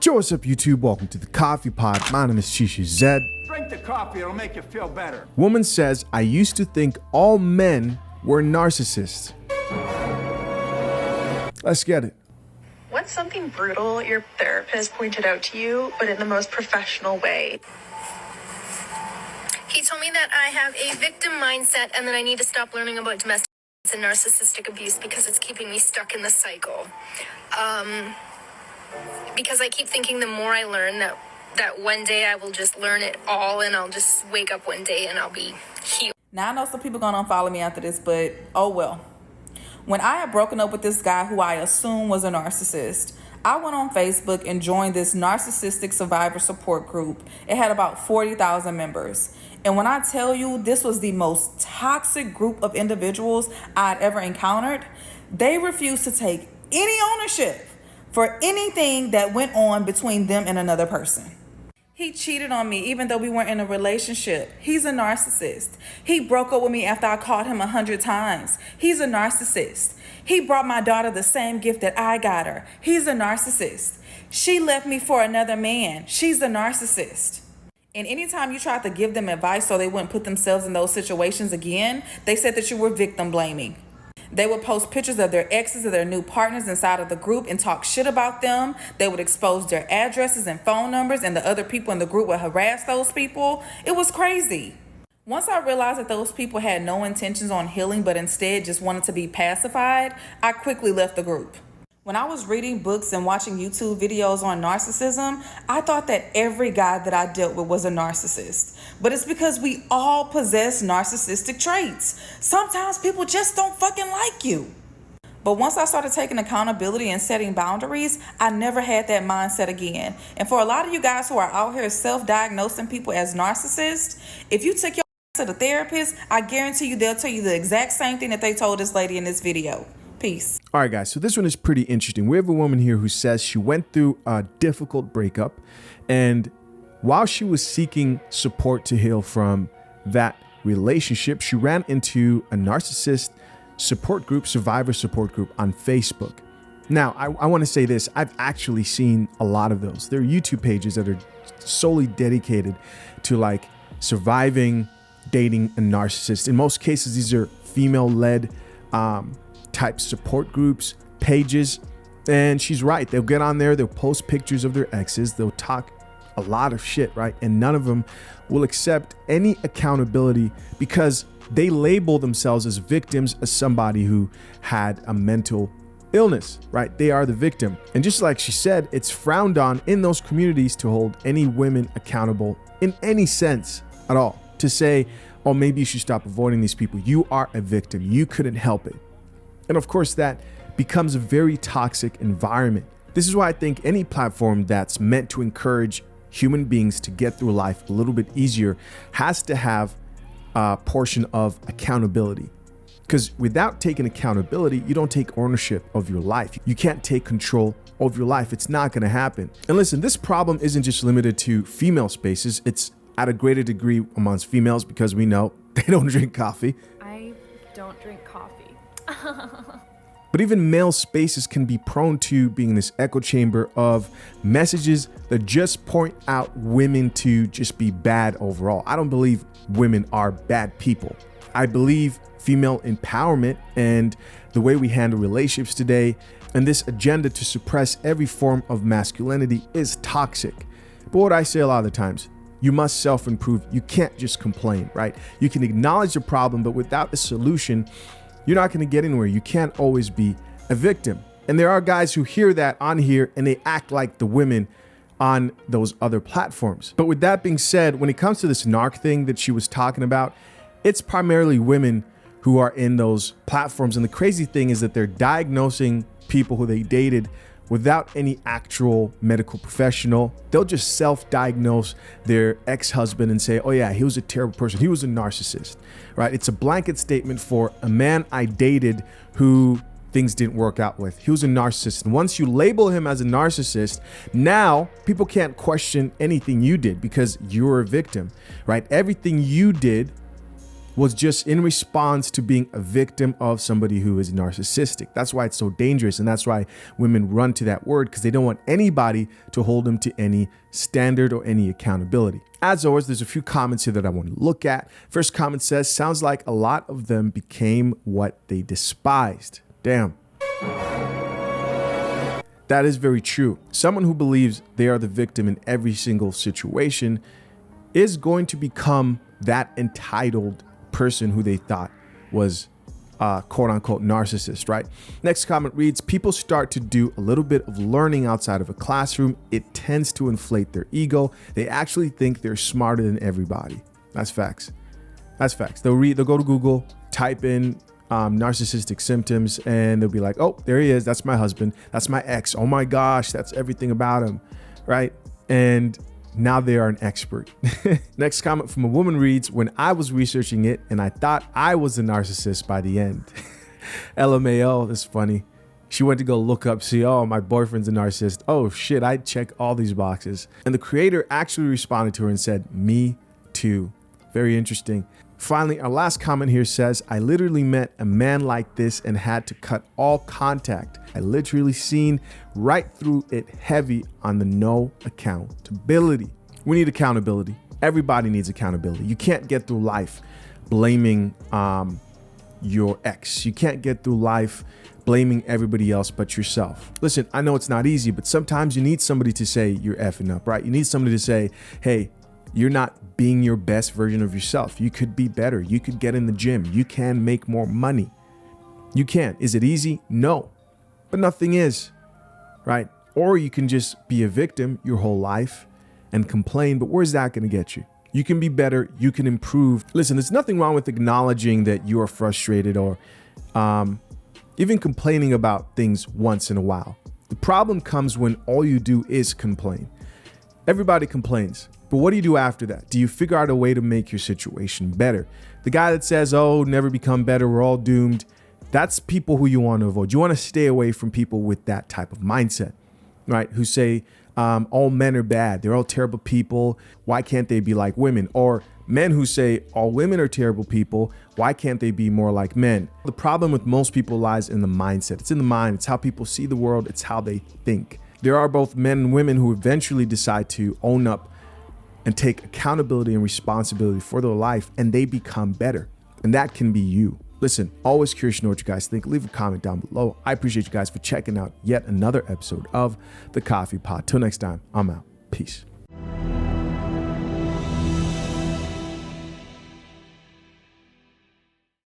Yo, what's up YouTube? Welcome to the Coffee Pod. My name is Shisha Zed. Drink the coffee, it'll make you feel better. Woman says, I used to think all men were narcissists. Let's get it. What's something brutal your therapist pointed out to you, but in the most professional way? He told me that I have a victim mindset and that I need to stop learning about domestic and narcissistic abuse because it's keeping me stuck in the cycle. Because I keep thinking the more I learn that one day I will just learn it all and I'll just wake up one day and I'll be healed. Now I know some people gonna unfollow me after this, but oh well. When I had broken up with this guy who I assumed was a narcissist, I went on Facebook and joined this narcissistic survivor support group. It had about 40,000 members. And when I tell you this was the most toxic group of individuals I'd ever encountered, they refused to take any ownership for anything that went on between them and another person. He cheated on me even though we weren't in a relationship. He's a narcissist. He broke up with me after I called him 100 times. He's a narcissist. He brought my daughter the same gift that I got her. He's a narcissist. She left me for another man. She's a narcissist. And anytime you tried to give them advice so they wouldn't put themselves in those situations again, they said that you were victim blaming. They would post pictures of their exes or their new partners inside of the group and talk shit about them. They would expose their addresses and phone numbers, and the other people in the group would harass those people. It was crazy. Once I realized that those people had no intentions on healing, but instead just wanted to be pacified, I quickly left the group. When I was reading books and watching YouTube videos on narcissism, I thought that every guy that I dealt with was a narcissist. But it's because we all possess narcissistic traits. Sometimes people just don't fucking like you. But once I started taking accountability and setting boundaries, I never had that mindset again. And for a lot of you guys who are out here self-diagnosing people as narcissists, if you took your to the therapist, I guarantee you they'll tell you the exact same thing that they told this lady in this video. Peace. All right, guys, so this one is pretty interesting. We have a woman here who says she went through a difficult breakup, and while she was seeking support to heal from that relationship, she ran into a narcissist support group, survivor support group on Facebook. Now, I want to say this. I've actually seen a lot of those. There are YouTube pages that are solely dedicated to like surviving, dating a narcissist. In most cases, these are female-led type support groups, pages, and she's right. They'll get on there, they'll post pictures of their exes, they'll talk a lot of shit, right? And none of them will accept any accountability because they label themselves as victims, as somebody who had a mental illness, right? They are the victim. And just like she said, it's frowned on in those communities to hold any women accountable in any sense at all. To say, oh, maybe you should stop avoiding these people. You are a victim. You couldn't help it. And of course, that becomes a very toxic environment. This is why I think any platform that's meant to encourage human beings to get through life a little bit easier has to have a portion of accountability. Because without taking accountability, you don't take ownership of your life. You can't take control of your life. It's not going to happen. And listen, this problem isn't just limited to female spaces. It's at a greater degree amongst females because we know they don't drink coffee. I don't drink coffee. But even male spaces can be prone to being this echo chamber of messages that just point out women to just be bad overall. I don't believe women are bad people. I believe female empowerment and the way we handle relationships today and this agenda to suppress every form of masculinity is toxic. But what I say a lot of the times, you must self-improve. You can't just complain, right? You can acknowledge the problem, but without a solution, you're not going to get anywhere. You can't always be a victim. And there are guys who hear that on here and they act like the women on those other platforms. But with that being said, when it comes to this narc thing that she was talking about, it's primarily women who are in those platforms. And the crazy thing is that they're diagnosing people who they dated without any actual medical professional. They'll just self-diagnose their ex-husband and say, oh yeah, he was a terrible person. He was a narcissist, right? It's a blanket statement for a man I dated who things didn't work out with. He was a narcissist. And once you label him as a narcissist, now people can't question anything you did because you're a victim, right? Everything you did was just in response to being a victim of somebody who is narcissistic. That's why it's so dangerous. And that's why women run to that word, because they don't want anybody to hold them to any standard or any accountability. As always, there's a few comments here that I want to look at. First comment says, sounds like a lot of them became what they despised. Damn. That is very true. Someone who believes they are the victim in every single situation is going to become that entitled person who they thought was quote unquote narcissist, right? Next comment reads, people start to do a little bit of learning outside of a classroom. It tends to inflate their ego. They actually think they're smarter than everybody. That's facts. That's facts. They'll go to Google, type in narcissistic symptoms, and they'll be like, oh, there he is. That's my husband. That's my ex. Oh my gosh, that's everything about him, right? And now they are an expert. Next comment from a woman reads, when I was researching it and I thought I was a narcissist by the end. LMAO, that's funny. She went to go look up, see, oh, my boyfriend's a narcissist. Oh shit, I check all these boxes. And the creator actually responded to her and said, me too. Very interesting. Finally, our last comment here says, I literally met a man like this and had to cut all contact. I literally seen right through it heavy on the no accountability. We need accountability. Everybody needs accountability. You can't get through life blaming your ex. You can't get through life blaming everybody else but yourself. Listen, I know it's not easy, but sometimes you need somebody to say you're effing up, right? You need somebody to say, hey, you're not being your best version of yourself. You could be better. You could get in the gym. You can make more money. You can. Is it easy? No, but nothing is, right? Or you can just be a victim your whole life and complain, but where's that going to get you? You can be better. You can improve. Listen, there's nothing wrong with acknowledging that you are frustrated or even complaining about things once in a while. The problem comes when all you do is complain. Everybody complains. But what do you do after that? Do you figure out a way to make your situation better? The guy that says, oh, never become better, we're all doomed. That's people who you want to avoid. You want to stay away from people with that type of mindset, right? Who say, all men are bad. They're all terrible people. Why can't they be like women? Or men who say all women are terrible people. Why can't they be more like men? The problem with most people lies in the mindset. It's in the mind. It's how people see the world. It's how they think. There are both men and women who eventually decide to own up and take accountability and responsibility for their life, and they become better. And that can be you. Listen, always curious to know what you guys think. Leave a comment down below. I appreciate you guys for checking out yet another episode of The Coffee Pot. Till next time, I'm out. Peace.